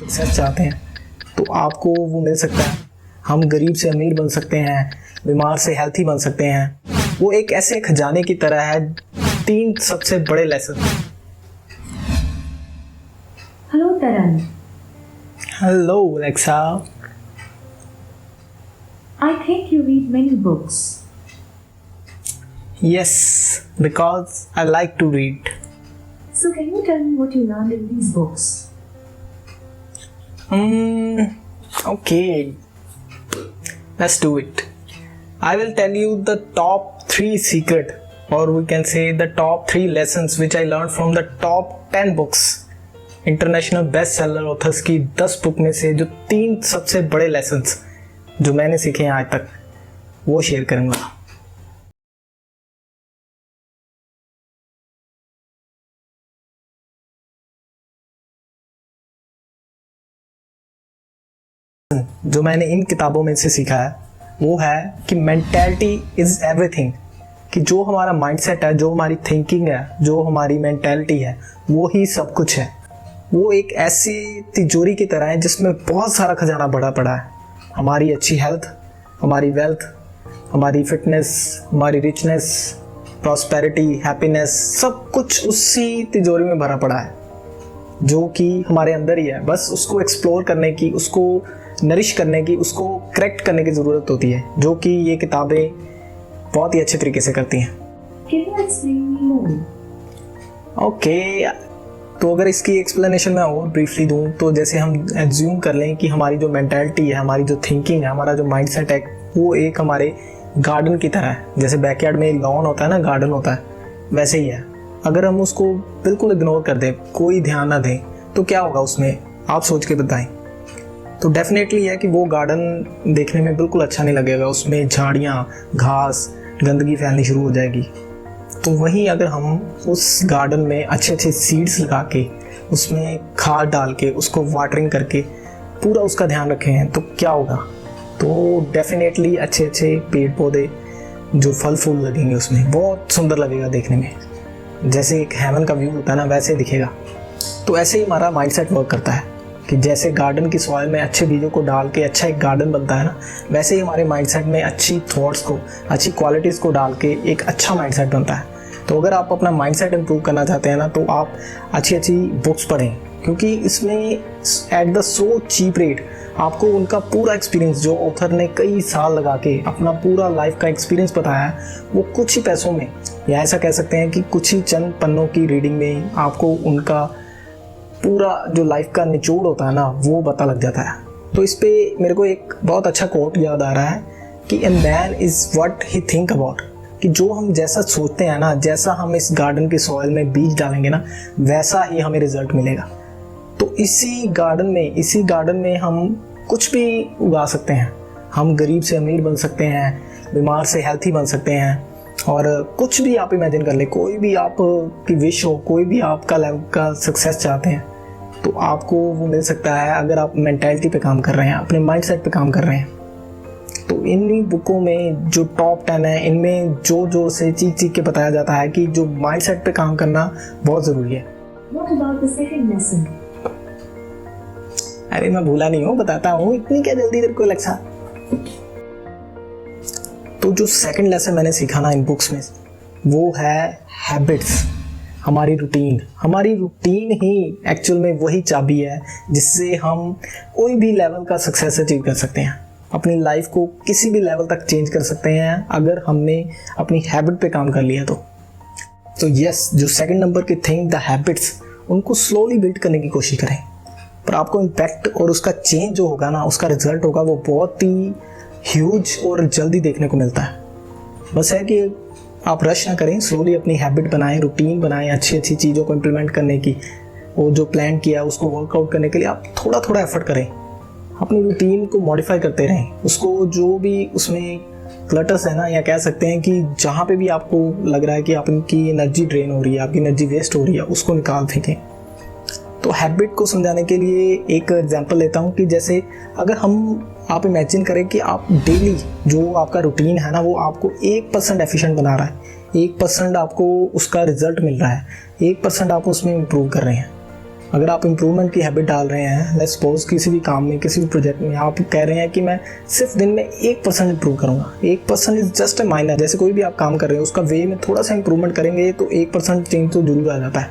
Success चाहते हैं तो आपको वो मिल सकता है। हम गरीब से अमीर बन सकते हैं, बीमार से हेल्थी बन सकते हैं। वो एक ऐसे खजाने की तरह है। 3 सबसे बड़े lesson. Hello Taran. Hello Alexa. I think you read many books. Yes, because I like to read. So can you tell me what you learned in these books? Okay. Let's do it. I will tell you the top 3 secret, or we can say the top 3 lessons which I learned from the top 10 books. International best seller authors की 10 book में से जो 3 सबसे बड़े lessons जो मैंने सीखे हैं आज तक, वो शेयर करूंगा। जो मैंने इन किताबों में से सीखा है वो है कि मेंटालिटी इज एवरीथिंग। कि जो हमारा माइंडसेट है, जो हमारी थिंकिंग है, जो हमारी मेंटालिटी है, वो ही सब कुछ है। वो एक ऐसी तिजोरी की तरह है जिसमें बहुत सारा खजाना भरा पड़ा है। हमारी अच्छी हेल्थ, हमारी वेल्थ, हमारी फिटनेस, हमारी रिचनेस, प्रॉस्पेरिटी, हैप्पीनेस, सब कुछ उसी तिजोरी में भरा पड़ा है जो कि हमारे अंदर ही है। बस उसको एक्सप्लोर करने की, उसको नरिश करने की, उसको करेक्ट करने की ज़रूरत होती है, जो कि ये किताबें बहुत ही अच्छे तरीके से करती हैं। Can you explain me more? Okay, तो अगर इसकी एक्सप्लेनेशन मैं और ब्रीफली दूं तो जैसे हम एज्यूम कर लें कि हमारी जो मेंटालिटी है, हमारी जो थिंकिंग है, हमारा जो माइंडसेट है, वो एक हमारे गार्डन की तरह है। जैसे बैकयार्ड में लॉन होता है ना, गार्डन होता है, वैसे ही है। अगर हम उसको बिल्कुल इग्नोर कर दें, कोई ध्यान ना दें, तो क्या होगा उसमें, आप सोच के बताएं। तो डेफिनेटली है कि वो गार्डन देखने में बिल्कुल अच्छा नहीं लगेगा। उसमें झाड़ियाँ, घास, गंदगी फैलनी शुरू हो जाएगी। तो वहीं अगर हम उस गार्डन में अच्छे अच्छे सीड्स लगा के, उसमें खाद डाल के, उसको वाटरिंग करके पूरा उसका ध्यान रखें तो क्या होगा, तो डेफिनेटली अच्छे अच्छे पेड़ पौधे जो फल फूल लगेंगे, उसमें बहुत सुंदर लगेगा देखने में। जैसे एक हेवन का व्यू होता है ना, वैसे दिखेगा। तो ऐसे ही हमारा माइंडसेट वर्क करता है कि जैसे गार्डन की सॉइल में अच्छे बीजों को डाल के अच्छा एक गार्डन बनता है ना, वैसे ही हमारे माइंडसेट में अच्छी थॉट्स को, अच्छी क्वालिटीज़ को डाल के एक अच्छा माइंडसेट बनता है। तो अगर आप अपना माइंडसेट इंप्रूव करना चाहते हैं ना, तो आप अच्छी अच्छी बुक्स पढ़ें, क्योंकि इसमें at the so cheap rate आपको उनका पूरा एक्सपीरियंस, जो ऑथर ने कई साल लगा के अपना पूरा लाइफ का एक्सपीरियंस बताया है, वो कुछ ही पैसों में, या ऐसा कह सकते हैं कि कुछ ही चंद पन्नों की रीडिंग में आपको उनका पूरा जो लाइफ का निचोड़ होता है ना, वो पता लग जाता है। तो इस पे मेरे को एक बहुत अच्छा कोट याद आ रहा है कि a man is what he think about. कि जो हम जैसा सोचते हैं ना, जैसा हम इस गार्डन की सॉइल में बीज डालेंगे ना, वैसा ही हमें रिजल्ट मिलेगा। तो इसी गार्डन में हम कुछ भी उगा सकते हैं। हम गरीब से अमीर बन सकते हैं, बीमार से हेल्थी बन सकते हैं, और कुछ भी आप इमेजिन कर ले, कोई भी आपकी विश हो, कोई भी आपका लेवल का सक्सेस चाहते हैं, तो आपको वो मिल सकता है अगर आप मेंटालिटी पे काम कर रहे हैं, अपने माइंडसेट पे काम कर रहे हैं। तो इन बुकों में जो टॉप 10 है, इनमें जो से चीख के बताया जाता है कि जो माइंडसेट पे काम करना बहुत ज़रूरी है। What about the second lesson? अरे मैं भूला नहीं हूँ, बताता हूँ, इतनी क्या जल्दी तेरे को एलेक्सा। तो जो सेकंड लेसन मैंने सीखा ना इन बुक्स में, वो है हैबिट्स। हमारी रूटीन ही एक्चुअल में वही चाबी है जिससे हम कोई भी लेवल का सक्सेस अचीव कर सकते हैं। अपनी लाइफ को किसी भी लेवल तक चेंज कर सकते हैं अगर हमने अपनी हैबिट पे काम कर लिया तो यस, जो second number key thing, the habits, उनको स्लोली बिल्ड करने की कोशिश करें। पर आपको इम्पैक्ट और उसका चेंज जो होगा ना, उसका रिजल्ट होगा, वो बहुत ही ह्यूज और जल्दी देखने को मिलता है। बस है कि आप रश ना करें, स्लोली अपनी हैबिट बनाएं, रूटीन बनाएं, अच्छी अच्छी चीज़ों को इम्प्लीमेंट करने की। वो जो प्लान किया है उसको वर्कआउट करने के लिए आप थोड़ा थोड़ा एफर्ट करें। अपनी रूटीन को मॉडिफाई करते रहें, उसको जो भी उसमें क्लटर्स है ना, या कह सकते हैं कि जहाँ पे भी आपको लग रहा है कि आपकी एनर्जी ड्रेन हो रही है, आपकी एनर्जी वेस्ट हो रही है, उसको निकाल फेंकें। तो हैबिट को समझाने के लिए एक एग्जांपल लेता हूँ कि जैसे अगर आप इमेजिन करें कि आप डेली जो आपका रूटीन है ना, वो आपको 1% एफिशिएंट बना रहा है, 1% आपको उसका रिजल्ट मिल रहा है, 1% आप उसमें इम्प्रूव कर रहे हैं, अगर आप इम्प्रूवमेंट की हैबिट डाल रहे हैं, लेट्स सपोज किसी भी काम में, किसी भी प्रोजेक्ट में आप कह रहे हैं कि मैं सिर्फ दिन में 1% इम्प्रूव करूँगा, 1% इज जस्ट ए माइनर। जैसे कोई भी आप काम कर रहे हैं उसका वे में थोड़ा सा इंप्रूवमेंट करेंगे तो 1% चेंज तो जरूर आ जाता है।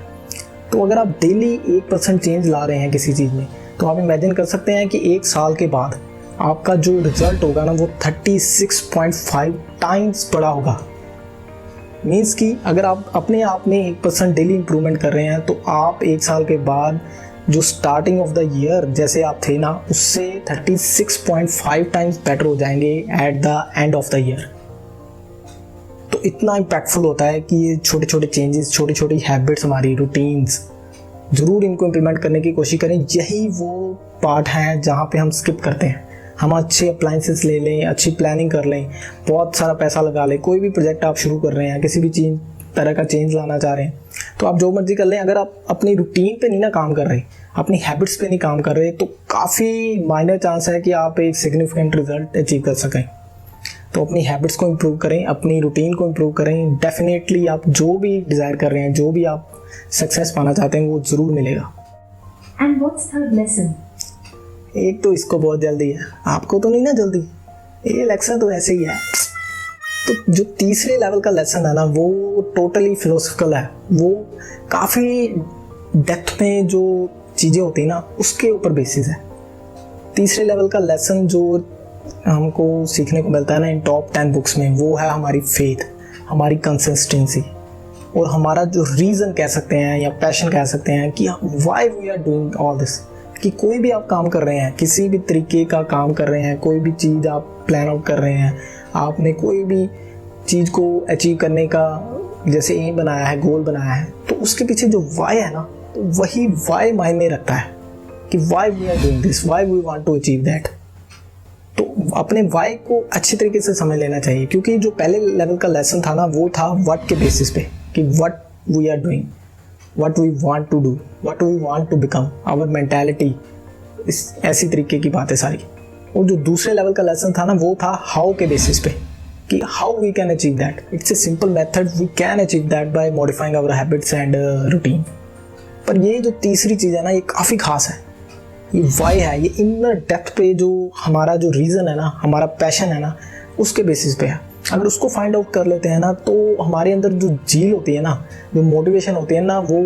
तो अगर आप डेली 1% चेंज ला रहे हैं किसी चीज़ में, तो आप इमेजिन कर सकते हैं कि 1 साल के बाद आपका जो रिजल्ट होगा ना वो 36.5 टाइम्स बड़ा होगा। मीन्स कि अगर आप अपने आप में 1% डेली इंप्रूवमेंट कर रहे हैं तो आप 1 साल के बाद जो स्टार्टिंग ऑफ द ईयर जैसे आप थे ना, उससे 36.5 टाइम्स बेटर हो जाएंगे at the end of the year. तो इतना इम्पैक्टफुल होता है कि ये छोटे छोटे चेंजेस, छोटी छोटी हैबिट्स, हमारी रूटीन्स, ज़रूर इनको इम्प्लीमेंट करने की कोशिश करें। यही वो पार्ट है जहाँ पे हम स्किप करते हैं। हम अच्छे अप्लाइंसेस ले लें, अच्छी प्लानिंग कर लें, बहुत सारा पैसा लगा लें, कोई भी प्रोजेक्ट आप शुरू कर रहे हैं, किसी भी चीज़ तरह का चेंज लाना चाह रहे हैं, तो आप जो मर्जी कर लें, अगर आप अपनी रूटीन पे नहीं ना काम कर रहे, अपनी हैबिट्स पे नहीं काम कर रहे, तो काफ़ी माइनर चांस है कि आप एक सिग्निफिकेंट रिजल्ट अचीव कर सकें। तो अपनी हैबिट्स को इम्प्रूव करें, अपनी रूटीन को इम्प्रूव करें। डेफिनेटली आप जो भी डिज़ायर कर रहे हैं, जो भी आप सक्सेस पाना चाहते हैं, वो ज़रूर मिलेगा। And what's third lesson? एक तो इसको बहुत जल्दी है, आपको तो नहीं ना जल्दी, ये लेक्चर तो ऐसे ही है। तो जो तीसरे लेवल का लेसन है ना, वो टोटली फिलोसफिकल है। वो काफ़ी डेप्थ में जो चीज़ें होती हैं ना, उसके ऊपर बेसिस है। तीसरे लेवल का लेसन जो हमको सीखने को मिलता है ना इन टॉप 10 बुक्स में, वो है हमारी फेथ, हमारी कंसिस्टेंसी और हमारा जो रीज़न कह सकते हैं या पैशन कह सकते हैं कि why we are doing all this. कि कोई भी आप काम कर रहे हैं, किसी भी तरीके का काम कर रहे हैं, कोई भी चीज़ आप प्लान आउट कर रहे हैं, आपने कोई भी चीज़ को अचीव करने का जैसे एम बनाया है, गोल बनाया है, तो उसके पीछे जो वाई है ना, तो वही वाई मायने रखता है कि why we are doing this, why we want to achieve that. तो अपने वाई को अच्छे तरीके से समझ लेना चाहिए, क्योंकि जो पहले लेवल का लेसन था ना, वो था व्हाट के बेसिस पे, कि what we are doing, what we want to do, what we want to become, our mentality, इस ऐसी तरीके की बातें सारी। और जो दूसरे लेवल का लेसन था ना, वो था हाउ के बेसिस पे, कि how we can achieve that. It's a simple method, we can achieve that by modifying our habits and routine. पर ये जो तीसरी चीज़ है ना, ये काफ़ी खास है। ये वाई है, ये इनर डेप्थ पे जो हमारा जो रीज़न है ना, हमारा पैशन है ना, उसके बेसिस पे है। अगर उसको फाइंड आउट कर लेते हैं ना, तो हमारे अंदर जो झील होती है ना, जो मोटिवेशन होती है ना, वो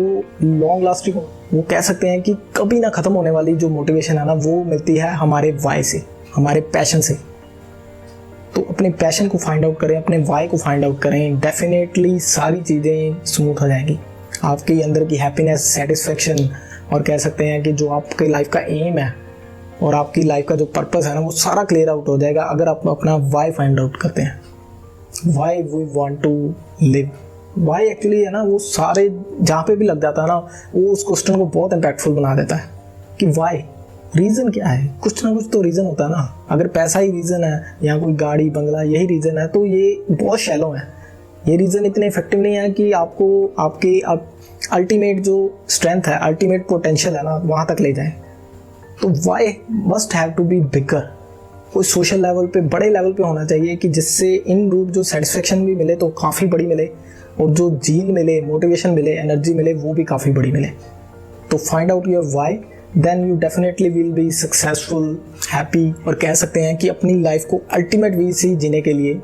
लॉन्ग लास्टिंग, वो कह सकते हैं कि कभी ना ख़त्म होने वाली जो मोटिवेशन है ना, वो मिलती है हमारे वाई से, हमारे पैशन से। तो अपने पैशन को फाइंड आउट करें, अपने वाई को फाइंड आउट करें, डेफिनेटली सारी चीज़ें स्मूथ हो जाएंगी। आपके अंदर की हैप्पीनेस, सेटिस्फेक्शन और कह सकते हैं कि जो आपके लाइफ का एम है और आपकी लाइफ का जो पर्पस है ना, वो सारा क्लियर आउट हो जाएगा अगर आप अपना वाई फाइंड आउट करते हैं। Why we want to live, why actually है ना, वो सारे जहाँ पे भी लग जाता है ना, वो उस क्वेश्चन को बहुत इम्पैक्टफुल बना देता है कि वाई, रीज़न क्या है। कुछ ना कुछ तो रीज़न होता है ना। अगर पैसा ही रीज़न है या कोई गाड़ी बंगला यही रीज़न है, तो ये बहुत शैलो है। ये रीज़न इतने इफेक्टिव नहीं है कि आपको आपके अल्टीमेट जो स्ट्रेंथ है, अल्टीमेट पोटेंशियल है ना, वहाँ तक ले जाए। तो why must have to be bigger. कोई सोशल लेवल पे, बड़े लेवल पे होना चाहिए कि जिससे इन रूप जो सेटिस्फेक्शन भी मिले तो काफ़ी बड़ी मिले, और जो जील मिले, मोटिवेशन मिले, एनर्जी मिले, वो भी काफ़ी बड़ी मिले। तो find out your why, then you definitely will be successful, happy. और कह सकते हैं कि अपनी लाइफ को अल्टीमेट वे से जीने के लिए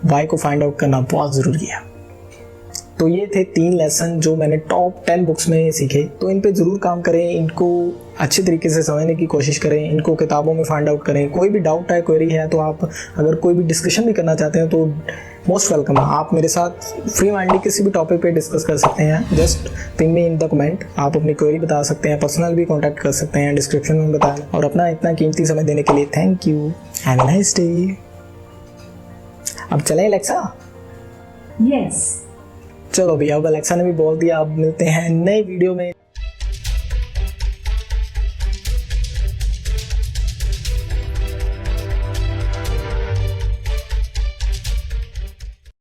वाई को फाइंड आउट करना बहुत ज़रूरी है। तो ये थे 3 लेसन जो मैंने टॉप 10 बुक्स में सीखे। तो इन पे ज़रूर काम करें, इनको अच्छे तरीके से समझने की कोशिश करें, इनको किताबों में फाइंड आउट करें। कोई भी डाउट है, क्वेरी है, तो आप अगर कोई भी डिस्कशन भी करना चाहते हैं तो मोस्ट वेलकम है। आप मेरे साथ फ्री माइंडली किसी भी टॉपिक पे डिस्कस कर सकते हैं। Just ping me in the comment. आप अपनी क्वेरी बता सकते हैं, पर्सनल भी कॉन्टैक्ट कर सकते हैं, डिस्क्रिप्शन में बताएं। और अपना इतना कीमती समय देने के लिए thank you. Have a nice day. अब चलें अलेक्सा? Yes. चलो भैया, अब अलेक्सा ने भी बोल दिया। अब मिलते हैं नए वीडियो में।